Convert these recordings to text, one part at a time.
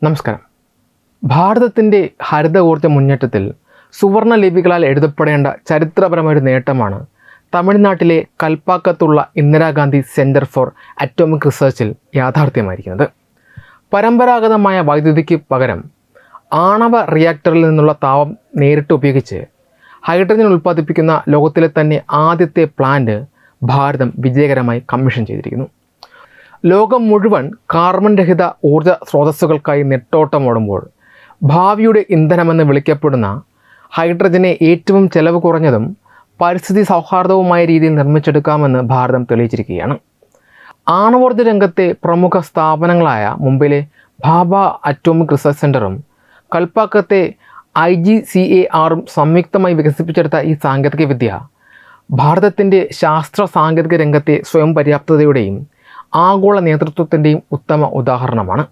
നമസ്കാരം. ഭാരതത്തിൻ്റെ ഹരിത ഊർജ്ജ മുന്നേറ്റത്തിൽ സുവർണ ലിപികളാൽ എഴുതപ്പെടേണ്ട ചരിത്രപരമായൊരു നേട്ടമാണ് തമിഴ്നാട്ടിലെ കൽപ്പാക്കത്തുള്ള ഇന്ദിരാഗാന്ധി സെൻറ്റർ ഫോർ അറ്റോമിക് റിസർച്ചിൽ യാഥാർത്ഥ്യമായിരിക്കുന്നത്. പരമ്പരാഗതമായ വൈദ്യുതിക്ക് പകരം ആണവ റിയാക്ടറിൽ നിന്നുള്ള താപം നേരിട്ട് ഉപയോഗിച്ച് ഹൈഡ്രജൻ ഉൽപ്പാദിപ്പിക്കുന്ന ലോകത്തിലെ തന്നെ ആദ്യത്തെ പ്ലാന്റ് ഭാരതം വിജയകരമായി കമ്മീഷൻ ചെയ്തിരിക്കുന്നു. ലോകം മുഴുവൻ കാർബൺ രഹിത ഊർജ്ജ സ്രോതസ്സുകൾക്കായി നെട്ടോട്ടമോടുമ്പോൾ ഭാവിയുടെ ഇന്ധനമെന്ന് വിളിക്കപ്പെടുന്ന ഹൈഡ്രജനെ ഏറ്റവും ചെലവ് കുറഞ്ഞതും പരിസ്ഥിതി സൗഹാർദ്ദവുമായ രീതിയിൽ നിർമ്മിച്ചെടുക്കാമെന്ന് ഭാരതം തെളിയിച്ചിരിക്കുകയാണ്. ആണവോർജ്ജ രംഗത്തെ പ്രമുഖ സ്ഥാപനങ്ങളായ മുംബൈയിലെ ഭാഭ അറ്റോമിക് റിസർച്ച് സെൻ്ററും കൽപ്പാക്കത്തെ IGCARഉം സംയുക്തമായി വികസിപ്പിച്ചെടുത്ത ഈ സാങ്കേതികവിദ്യ ഭാരതത്തിൻ്റെ ശാസ്ത്ര സാങ്കേതിക രംഗത്തെ സ്വയം പര്യാപ്തതയുടെയും ആഗോള നേതൃത്വത്തിൻ്റെയും ഉത്തമ ഉദാഹരണമാണ്.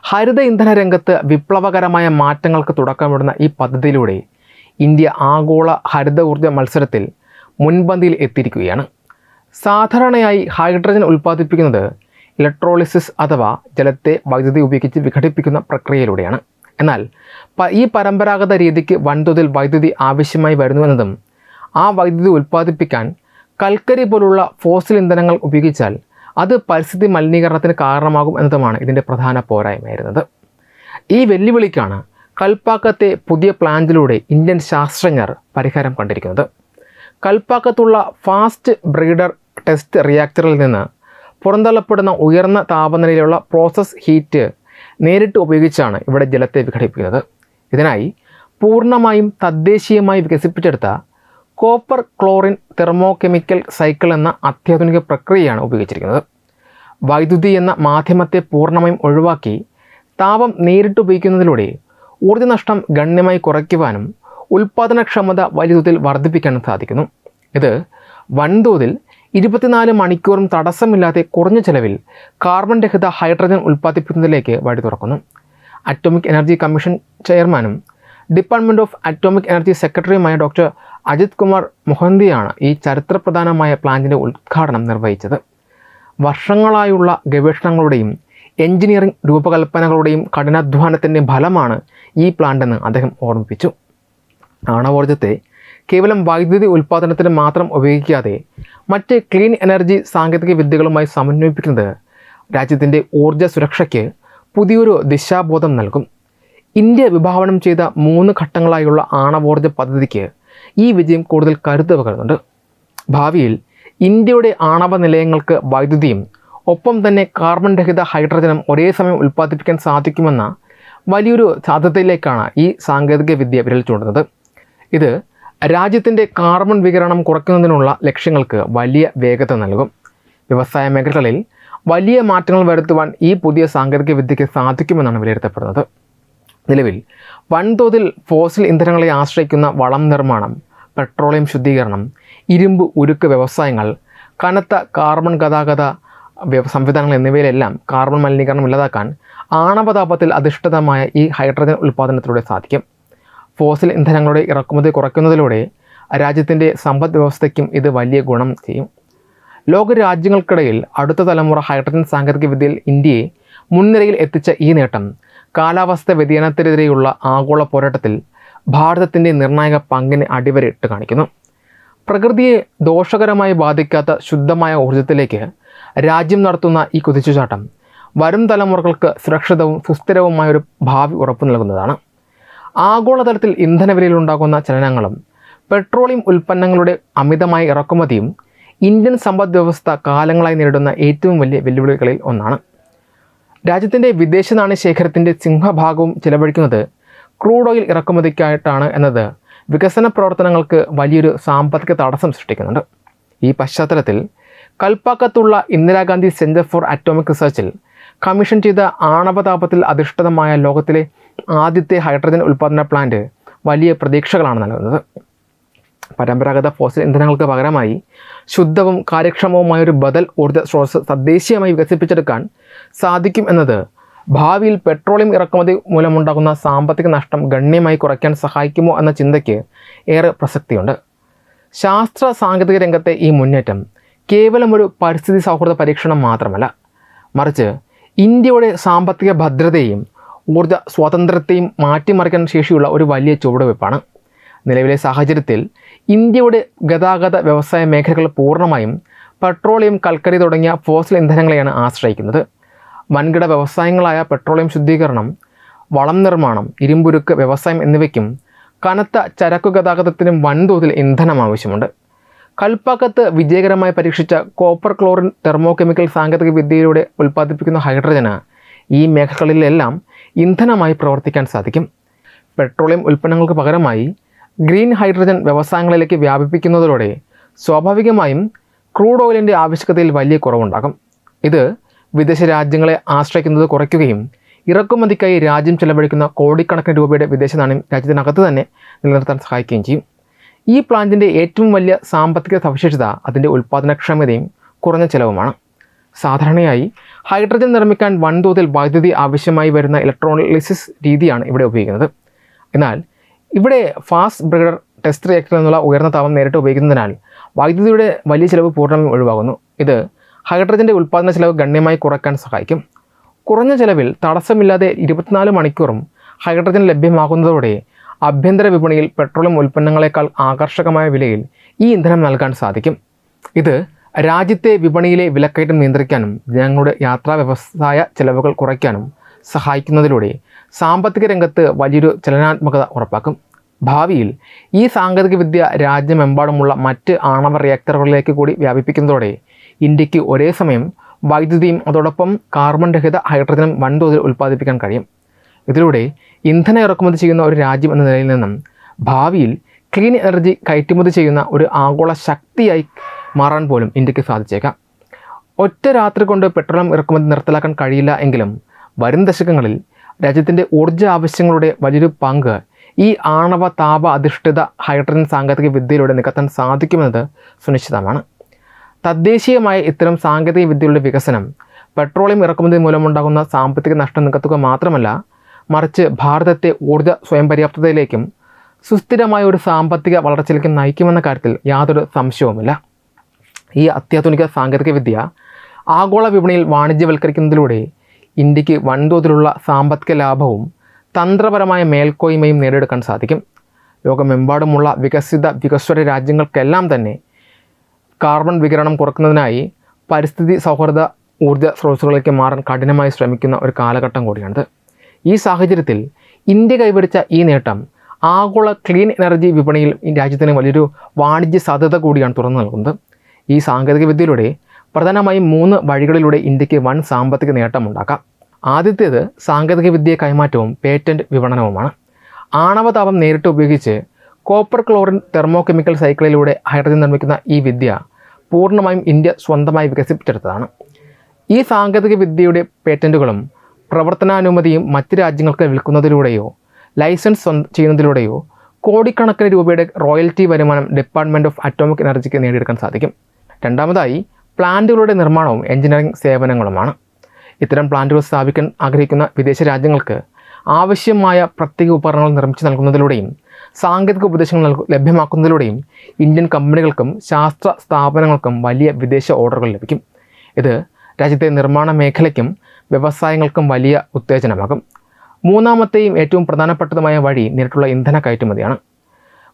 ഹരിത ഇന്ധന രംഗത്ത് വിപ്ലവകരമായ മാറ്റങ്ങൾക്ക് തുടക്കമിടുന്ന ഈ പദ്ധതിയിലൂടെ ഇന്ത്യ ആഗോള ഹരിത ഊർജ്ജ മത്സരത്തിൽ മുൻപന്തിയിൽ എത്തിയിരിക്കുകയാണ്. സാധാരണയായി ഹൈഡ്രജൻ ഉൽപ്പാദിപ്പിക്കുന്നത് ഇലക്ട്രോളിസിസ് അഥവാ ജലത്തെ വൈദ്യുതി ഉപയോഗിച്ച് വിഘടിപ്പിക്കുന്ന പ്രക്രിയയിലൂടെയാണ്. എന്നാൽ ഈ പരമ്പരാഗത രീതിക്ക് വൻതോതിൽ വൈദ്യുതി ആവശ്യമായി വരുന്നുവെന്നതും ആ വൈദ്യുതി ഉൽപ്പാദിപ്പിക്കാൻ കൽക്കരി പോലുള്ള ഫോസിൽ ഇന്ധനങ്ങൾ ഉപയോഗിച്ചാൽ അത് പരിസ്ഥിതി മലിനീകരണത്തിന് കാരണമാകും എന്നതുമാണ് ഇതിൻ്റെ പ്രധാന പോരായ്മയായിരുന്നത്. ഈ വെല്ലുവിളിക്കാണ് കൽപ്പാക്കത്തെ പുതിയ പ്ലാന്റിലൂടെ ഇന്ത്യൻ ശാസ്ത്രജ്ഞർ പരിഹാരം കണ്ടിരിക്കുന്നത്. കൽപ്പാക്കത്തുള്ള ഫാസ്റ്റ് ബ്രീഡർ ടെസ്റ്റ് റിയാക്ടറിൽ നിന്ന് പുറന്തള്ളപ്പെടുന്ന ഉയർന്ന താപനിലയിലുള്ള പ്രോസസ് ഹീറ്റ് നേരിട്ട് ഉപയോഗിച്ചാണ് ഇവിടെ ജലത്തെ വിഘടിപ്പിക്കുന്നത്. ഇതിനായി പൂർണ്ണമായും തദ്ദേശീയമായി വികസിപ്പിച്ചെടുത്ത കോപ്പർ ക്ലോറിൻ തെർമോകെമിക്കൽ സൈക്കിൾ എന്ന അത്യാധുനിക പ്രക്രിയയാണ് ഉപയോഗിച്ചിരിക്കുന്നത്. വൈദ്യുതി എന്ന മാധ്യമത്തെ പൂർണ്ണമായും ഒഴിവാക്കി താപം നേരിട്ട് ഉപയോഗിക്കുന്നതിലൂടെ ഊർജ്ജനഷ്ടം ഗണ്യമായി കുറയ്ക്കുവാനും ഉൽപ്പാദനക്ഷമത വലിയ തോതിൽ വർദ്ധിപ്പിക്കാനും സാധിക്കുന്നു. ഇത് വൻതോതിൽ 24 മണിക്കൂറും തടസ്സമില്ലാതെ കുറഞ്ഞ ചെലവിൽ കാർബൺ രഹിത ഹൈഡ്രജൻ ഉൽപ്പാദിപ്പിക്കുന്നതിലേക്ക് വഴി തുറക്കുന്നു. അറ്റോമിക് എനർജി കമ്മീഷൻ ചെയർമാനും ഡിപ്പാർട്ട്മെൻറ്റ് ഓഫ് അറ്റോമിക് എനർജി സെക്രട്ടറിയുമായ ഡോക്ടർ അജിത് കുമാർ മൊഹന്തിയാണ് ഈ ചരിത്രപ്രധാനമായ പ്ലാന്റിൻ്റെ ഉദ്ഘാടനം നിർവഹിച്ചത്. വർഷങ്ങളായുള്ള ഗവേഷണങ്ങളുടെയും എഞ്ചിനീയറിംഗ് രൂപകൽപ്പനകളുടെയും കഠിനാധ്വാനത്തിൻ്റെ ഫലമാണ് ഈ പ്ലാന്റെന്ന് അദ്ദേഹം ഓർമ്മിപ്പിച്ചു. ആണവോർജ്ജത്തെ കേവലം വൈദ്യുതി ഉൽപ്പാദനത്തിന് മാത്രം ഉപയോഗിക്കാതെ മറ്റ് ക്ലീൻ എനർജി സാങ്കേതിക വിദ്യകളുമായി സമന്വയിപ്പിക്കുന്നത് രാജ്യത്തിൻ്റെ ഊർജ്ജ സുരക്ഷയ്ക്ക് പുതിയൊരു ദിശാബോധം നൽകും. ഇന്ത്യ വിഭാവനം ചെയ്ത 3 ഘട്ടങ്ങളായുള്ള ആണവോർജ്ജ പദ്ധതിക്ക് ഈ വിജയം കൂടുതൽ കരുത്ത് പകരുന്നുണ്ട്. ഭാവിയിൽ ഇന്ത്യയുടെ ആണവ നിലയങ്ങൾക്ക് വൈദ്യുതിയും ഒപ്പം തന്നെ കാർബൺ രഹിത ഹൈഡ്രജനും ഒരേ സമയം ഉൽപ്പാദിപ്പിക്കാൻ സാധിക്കുമെന്ന വലിയൊരു സാധ്യതയിലേക്കാണ് ഈ സാങ്കേതിക വിദ്യ വിരൽ ചൂണ്ടുന്നത്. ഇത് രാജ്യത്തിൻ്റെ കാർബൺ വികിരണം കുറയ്ക്കുന്നതിനുള്ള ലക്ഷ്യങ്ങൾക്ക് വലിയ വേഗത നൽകും. വ്യവസായ മേഖലകളിൽ വലിയ മാറ്റങ്ങൾ വരുത്തുവാൻ ഈ പുതിയ സാങ്കേതിക വിദ്യയ്ക്ക് സാധിക്കുമെന്നാണ് വിലയിരുത്തപ്പെടുന്നത്. നിലവിൽ വൻതോതിൽ ഫോസിൽ ഇന്ധനങ്ങളെ ആശ്രയിക്കുന്ന വളം നിർമ്മാണം, പെട്രോളിയം ശുദ്ധീകരണം, ഇരുമ്പ് ഉരുക്ക് വ്യവസായങ്ങൾ, കനത്ത കാർബൺ ഗതാഗത സംവിധാനങ്ങൾ എന്നിവയിലെല്ലാം കാർബൺ മലിനീകരണം ഇല്ലാതാക്കാൻ ആണവതാപത്തിൽ അധിഷ്ഠിതമായ ഈ ഹൈഡ്രജൻ ഉൽപ്പാദനത്തിലൂടെ സാധിക്കും. ഫോസിൽ ഇന്ധനങ്ങളുടെ ഇറക്കുമതി കുറയ്ക്കുന്നതിലൂടെ രാജ്യത്തിൻ്റെ സമ്പദ് വ്യവസ്ഥയ്ക്കും ഇത് വലിയ ഗുണം ചെയ്യും. ലോകരാജ്യങ്ങൾക്കിടയിൽ അടുത്ത തലമുറ ഹൈഡ്രജൻ സാങ്കേതിക വിദ്യയിൽ ഇന്ത്യയെ മുൻനിരയിൽ എത്തിച്ച ഈ നേട്ടം കാലാവസ്ഥ വ്യതിയാനത്തിനെതിരെയുള്ള ആഗോള പോരാട്ടത്തിൽ ഭാരതത്തിൻ്റെ നിർണായക പങ്കിനെ അടിവരയിട്ട് കാണിക്കുന്നു. പ്രകൃതിയെ ദോഷകരമായി ബാധിക്കാത്ത ശുദ്ധമായ ഊർജ്ജത്തിലേക്ക് രാജ്യം നടത്തുന്ന ഈ കുതിച്ചുചാട്ടം വരും തലമുറകൾക്ക് സുരക്ഷിതവും സുസ്ഥിരവുമായൊരു ഭാവി ഉറപ്പു നൽകുന്നതാണ്. ആഗോളതലത്തിൽ ഇന്ധനവിലയിലുണ്ടാകുന്ന ചലനങ്ങളും പെട്രോളിയം ഉൽപ്പന്നങ്ങളുടെ അമിതമായ ഇറക്കുമതിയും ഇന്ത്യൻ സമ്പദ് വ്യവസ്ഥ കാലങ്ങളായി നേരിടുന്ന ഏറ്റവും വലിയ വെല്ലുവിളികളിൽ ഒന്നാണ്. രാജ്യത്തിൻ്റെ വിദേശ നാണ്യ ശേഖരത്തിൻ്റെ സിംഹഭാഗവും ചിലവഴിക്കുന്നത് ക്രൂഡ് ഓയിൽ ഇറക്കുമതിക്കായിട്ടാണ് എന്നത് വികസന പ്രവർത്തനങ്ങൾക്ക് വലിയൊരു സാമ്പത്തിക തടസ്സം സൃഷ്ടിക്കുന്നുണ്ട്. ഈ പശ്ചാത്തലത്തിൽ കൽപ്പാക്കത്തുള്ള ഇന്ദിരാഗാന്ധി സെൻറ്റർ ഫോർ അറ്റോമിക് റിസർച്ചിൽ കമ്മീഷൻ ചെയ്ത ആണവതാപത്തിൽ അധിഷ്ഠിതമായ ലോകത്തിലെ ആദ്യത്തെ ഹൈഡ്രജൻ ഉൽപ്പാദന പ്ലാന്റ് വലിയ പ്രതീക്ഷകളാണ് നൽകുന്നത്. പരമ്പരാഗത ഫോസിൽ ഇന്ധനങ്ങൾക്ക് പകരമായി ശുദ്ധവും കാര്യക്ഷമവുമായൊരു ബദൽ ഊർജ്ജ സ്രോതസ് തദ്ദേശീയമായി വികസിപ്പിച്ചെടുക്കാൻ സാധിക്കും എന്നത് ഭാവിയിൽ പെട്രോളിയം ഇറക്കുമതി മൂലമുണ്ടാകുന്ന സാമ്പത്തിക നഷ്ടം ഗണ്യമായി കുറയ്ക്കാൻ സഹായിക്കുമോ എന്ന ചിന്തയ്ക്ക് ഏറെ പ്രസക്തിയുണ്ട്. ശാസ്ത്ര സാങ്കേതിക രംഗത്തെ ഈ മുന്നേറ്റം കേവലം ഒരു പരിസ്ഥിതി സൗഹൃദ പരീക്ഷണം മാത്രമല്ല, മറിച്ച് ഇന്ത്യയുടെ സാമ്പത്തിക ഭദ്രതയും ഊർജ്ജ സ്വാതന്ത്ര്യത്തെയും മാറ്റിമറിക്കാൻ ശേഷിയുള്ള ഒരു വലിയ ചുവടുവയ്പ്പാണ്. നിലവിലെ സാഹചര്യത്തിൽ ഇന്ത്യയുടെ ഗതാഗത വ്യവസായ മേഖലകൾ പൂർണ്ണമായും പെട്രോളിയം, കൽക്കരി തുടങ്ങിയ ഫോസിൽ ഇന്ധനങ്ങളെയാണ് ആശ്രയിക്കുന്നത്. വൻകിട വ്യവസായങ്ങളായ പെട്രോളിയം ശുദ്ധീകരണം, വളം നിർമ്മാണം, ഇരുമ്പുരുക്ക് വ്യവസായം എന്നിവയ്ക്കും കനത്ത ചരക്കു ഗതാഗതത്തിനും വൻതോതിൽ ഇന്ധനം ആവശ്യമുണ്ട്. കൽപ്പാക്കത്ത് വിജയകരമായി പരീക്ഷിച്ച കോപ്പർ ക്ലോറിൻ തെർമോകെമിക്കൽ സാങ്കേതിക വിദ്യയിലൂടെ ഉൽപ്പാദിപ്പിക്കുന്ന ഹൈഡ്രജന് ഈ മേഖലകളിലെല്ലാം ഇന്ധനമായി പ്രവർത്തിക്കാൻ സാധിക്കും. പെട്രോളിയം ഉൽപ്പന്നങ്ങൾക്ക് പകരമായി ഗ്രീൻ ഹൈഡ്രജൻ വ്യവസായങ്ങളിലേക്ക് വ്യാപിപ്പിക്കുന്നതിലൂടെ സ്വാഭാവികമായും ക്രൂഡ് ഓയിലിൻ്റെ ആവശ്യകതയിൽ വലിയ കുറവുണ്ടാകും. ഇത് വിദേശ രാജ്യങ്ങളെ ആശ്രയിക്കുന്നത് കുറയ്ക്കുകയും ഇറക്കുമതിക്കായി രാജ്യം ചെലവഴിക്കുന്ന കോടിക്കണക്കിന് രൂപയുടെ വിദേശ നാണ്യം രാജ്യത്തിനകത്ത് തന്നെ നിലനിർത്താൻ സഹായിക്കുകയും ചെയ്യും. ഈ പ്ലാന്റിൻ്റെ ഏറ്റവും വലിയ സാമ്പത്തിക സവിശേഷത അതിൻ്റെ ഉൽപ്പാദനക്ഷമതയും കുറഞ്ഞ ചെലവുമാണ്. സാധാരണയായി ഹൈഡ്രജൻ നിർമ്മിക്കാൻ വൻതോതിൽ വൈദ്യുതി ആവശ്യമായി വരുന്ന ഇലക്ട്രോളിസിസ് രീതിയാണ് ഇവിടെ ഉപയോഗിക്കുന്നത്. എന്നാൽ ഇവിടെ ഫാസ്റ്റ് ബ്രിഗർ ടെസ്റ്റ് റിയാക്ടറിൽ നിന്നുള്ള ഉയർന്ന താപം നേരിട്ട് ഉപയോഗിക്കുന്നതിനാൽ വൈദ്യുതിയുടെ വലിയ ചിലവ് പൂർണ്ണമായും ഒഴിവാകുന്നു. ഇത് ഹൈഡ്രജൻ്റെ ഉൽപ്പാദന ചിലവ് ഗണ്യമായി കുറയ്ക്കാൻ സഹായിക്കും. കുറഞ്ഞ ചിലവിൽ തടസ്സമില്ലാതെ 24 മണിക്കൂറും ഹൈഡ്രജൻ ലഭ്യമാകുന്നതോടെ ആഭ്യന്തര വിപണിയിൽ പെട്രോളിയം ഉൽപ്പന്നങ്ങളെക്കാൾ ആകർഷകമായ വിലയിൽ ഈ ഇന്ധനം നൽകാൻ സാധിക്കും. ഇത് രാജ്യത്തെ വിപണിയിലെ വിലക്കയറ്റം നിയന്ത്രിക്കാനും ജനങ്ങളുടെ യാത്രാ വ്യവസായ ചെലവുകൾ കുറയ്ക്കാനും സഹായിക്കുന്നതിലൂടെ സാമ്പത്തിക രംഗത്ത് വലിയൊരു ചലനാത്മകത ഉറപ്പാക്കും. ഭാവിയിൽ ഈ സാങ്കേതികവിദ്യ രാജ്യമെമ്പാടുമുള്ള മറ്റ് ആണവ റിയാക്ടറുകളിലേക്ക് കൂടി വ്യാപിപ്പിക്കുന്നതോടെ ഇന്ത്യക്ക് ഒരേ സമയം വൈദ്യുതിയും അതോടൊപ്പം കാർബൺ രഹിത ഹൈഡ്രജനും വൻതോതിൽ ഉൽപ്പാദിപ്പിക്കാൻ കഴിയും. ഇതിലൂടെ ഇന്ധന ഇറക്കുമതി ചെയ്യുന്ന ഒരു രാജ്യം എന്ന നിലയിൽ നിന്നും ഭാവിയിൽ ക്ലീൻ എനർജി കയറ്റുമതി ചെയ്യുന്ന ഒരു ആഗോള ശക്തിയായി മാറാൻ പോലും ഇന്ത്യക്ക് സാധിച്ചേക്കാം. ഒറ്റ രാത്രി കൊണ്ട് പെട്രോളിയം ഇറക്കുമതി നിർത്തലാക്കാൻ കഴിയില്ല എങ്കിലും വരും ദശകങ്ങളിൽ രാജ്യത്തിൻ്റെ ഊർജ്ജ ആവശ്യങ്ങളുടെ വലിയൊരു പങ്ക് ഈ ആണവ താപ അധിഷ്ഠിത ഹൈഡ്രജൻ സാങ്കേതിക വിദ്യയിലൂടെ നികത്താൻ സാധിക്കുമെന്നത് സുനിശ്ചിതമാണ്. തദ്ദേശീയമായ ഇത്തരം സാങ്കേതിക വിദ്യകളുടെ വികസനം പെട്രോളിയം ഇറക്കുമതി മൂലമുണ്ടാകുന്ന സാമ്പത്തിക നഷ്ടം നികത്തുക മാത്രമല്ല, മറിച്ച് ഭാരതത്തെ ഊർജ്ജ സ്വയം പര്യാപ്തതയിലേക്കും സുസ്ഥിരമായ ഒരു സാമ്പത്തിക വളർച്ചയിലേക്കും നയിക്കുമെന്ന കാര്യത്തിൽ യാതൊരു സംശയവുമില്ല. ഈ അത്യാധുനിക സാങ്കേതികവിദ്യ ആഗോള വിപണിയിൽ വാണിജ്യവൽക്കരിക്കുന്നതിലൂടെ ഇന്ത്യക്ക് വൻതോതിലുള്ള സാമ്പത്തിക ലാഭവും തന്ത്രപരമായ മേൽക്കോയ്മയും നേടിയെടുക്കാൻ സാധിക്കും. ലോകമെമ്പാടുമുള്ള വികസ്വര രാജ്യങ്ങൾക്കെല്ലാം തന്നെ കാർബൺ വികിരണം കുറയ്ക്കുന്നതിനായി പരിസ്ഥിതി സൗഹൃദ ഊർജ്ജ സ്രോതസ്സുകളിലേക്ക് മാറാൻ കഠിനമായി ശ്രമിക്കുന്ന ഒരു കാലഘട്ടം കൂടിയാണിത്. ഈ സാഹചര്യത്തിൽ ഇന്ത്യ കൈവരിച്ച ഈ നേട്ടം ആഗോള ക്ലീൻ എനർജി വിപണിയിൽ രാജ്യത്തിന് വലിയൊരു വാണിജ്യ സാധ്യത കൂടിയാണ് തുറന്നു നൽകുന്നത്. ഈ സാങ്കേതികവിദ്യയിലൂടെ പ്രധാനമായും 3 വഴികളിലൂടെ ഇന്ത്യക്ക് വൻ സാമ്പത്തിക നേട്ടമുണ്ടാക്കാം. ആദ്യത്തേത് സാങ്കേതികവിദ്യ കൈമാറ്റവും പേറ്റൻറ്റ് വിപണനവുമാണ്. ആണവതാപം നേരിട്ട് ഉപയോഗിച്ച് കോപ്പർ ക്ലോറിൻ തെർമോകെമിക്കൽ സൈക്കിളിലൂടെ ഹൈഡ്രജൻ നിർമ്മിക്കുന്ന ഈ വിദ്യ പൂർണ്ണമായും ഇന്ത്യ സ്വന്തമായി വികസിപ്പിച്ചെടുത്തതാണ്. ഈ സാങ്കേതിക വിദ്യയുടെ പേറ്റൻറ്റുകളും പ്രവർത്തനാനുമതിയും മറ്റ് രാജ്യങ്ങൾക്ക് വിൽക്കുന്നതിലൂടെയോ ലൈസൻസ് ചെയ്യുന്നതിലൂടെയോ കോടിക്കണക്കിന് രൂപയുടെ റോയൽറ്റി വരുമാനം ഡിപ്പാർട്ട്മെൻറ്റ് ഓഫ് അറ്റോമിക് എനർജിക്ക് നേടിയെടുക്കാൻ സാധിക്കും. രണ്ടാമതായി പ്ലാന്റുകളുടെ നിർമ്മാണവും എഞ്ചിനീയറിംഗ് സേവനങ്ങളുമാണ്. ഇത്തരം പ്ലാന്റുകൾ സ്ഥാപിക്കാൻ ആഗ്രഹിക്കുന്ന വിദേശ രാജ്യങ്ങൾക്ക് ആവശ്യമായ പ്രത്യേക ഉപകരണങ്ങൾ നിർമ്മിച്ച് നൽകുന്നതിലൂടെയും സാങ്കേതിക ഉപദേശങ്ങൾ ലഭ്യമാക്കുന്നതിലൂടെയും ഇന്ത്യൻ കമ്പനികൾക്കും ശാസ്ത്ര സ്ഥാപനങ്ങൾക്കും വലിയ വിദേശ ഓർഡറുകൾ ലഭിക്കും. ഇത് രാജ്യത്തെ നിർമ്മാണ മേഖലയ്ക്കും വ്യവസായങ്ങൾക്കും വലിയ ഉത്തേജനമാകും. മൂന്നാമത്തെയും ഏറ്റവും പ്രധാനപ്പെട്ടതുമായ വഴി നേരിട്ടുള്ള ഇന്ധന കയറ്റുമതിയാണ്.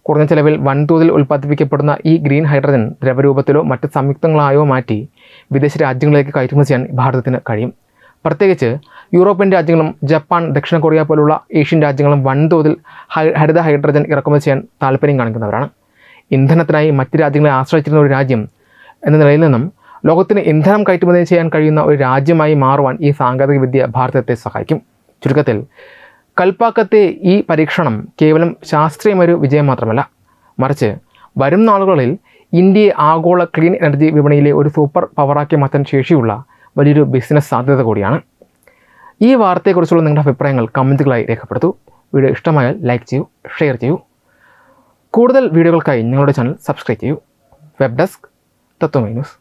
കുറഞ്ഞ ചെലവിൽ വൻതോതിൽ ഉൽപ്പാദിപ്പിക്കപ്പെടുന്ന ഈ ഗ്രീൻ ഹൈഡ്രജൻ ദ്രവരൂപത്തിലോ മറ്റ് സംയുക്തങ്ങളായോ മാറ്റി വിദേശ രാജ്യങ്ങളിലേക്ക് കയറ്റുമതി ചെയ്യാൻ ഭാരതത്തിന് കഴിയും. പ്രത്യേകിച്ച് യൂറോപ്യൻ രാജ്യങ്ങളും ജപ്പാൻ, ദക്ഷിണ കൊറിയ പോലുള്ള ഏഷ്യൻ രാജ്യങ്ങളും വൻതോതിൽ ഹരിത ഹൈഡ്രജൻ ഇറക്കുമതി ചെയ്യാൻ താല്പര്യം കാണിക്കുന്നവരാണ്. ഇന്ധനത്തിനായി മറ്റ് രാജ്യങ്ങളെ ആശ്രയിച്ചിരുന്ന ഒരു രാജ്യം എന്ന നിലയിൽ നിന്നും ലോകത്തിന് ഇന്ധനം കയറ്റുമതി ചെയ്യാൻ കഴിയുന്ന ഒരു രാജ്യമായി മാറുവാൻ ഈ സാങ്കേതികവിദ്യ ഭാരതത്തെ സഹായിക്കും. ചുരുക്കത്തിൽ കൽപ്പാക്കത്തെ ഈ പരീക്ഷണം കേവലം ശാസ്ത്രീയമൊരു വിജയം മാത്രമല്ല, മറിച്ച് വരും നാളുകളിൽ ഇന്ത്യയെ ആഗോള ക്ലീൻ എനർജി വിപണിയിലെ ഒരു സൂപ്പർ പവറാക്കി മാറ്റാൻ ശേഷിയുള്ള വലിയൊരു ബിസിനസ് സാധ്യത കൂടിയാണ്. ഈ വാർത്തയെക്കുറിച്ചുള്ള നിങ്ങളുടെ അഭിപ്രായങ്ങൾ കമൻറ്റുകളായി രേഖപ്പെടുത്തൂ. വീഡിയോ ഇഷ്ടമായാൽ ലൈക്ക് ചെയ്യൂ, ഷെയർ ചെയ്യൂ. കൂടുതൽ വീഡിയോകൾക്കായി ഞങ്ങളുടെ ചാനൽ സബ്സ്ക്രൈബ് ചെയ്യൂ. വെബ് ഡെസ്ക് തത്വമൈ ന്യൂസ്.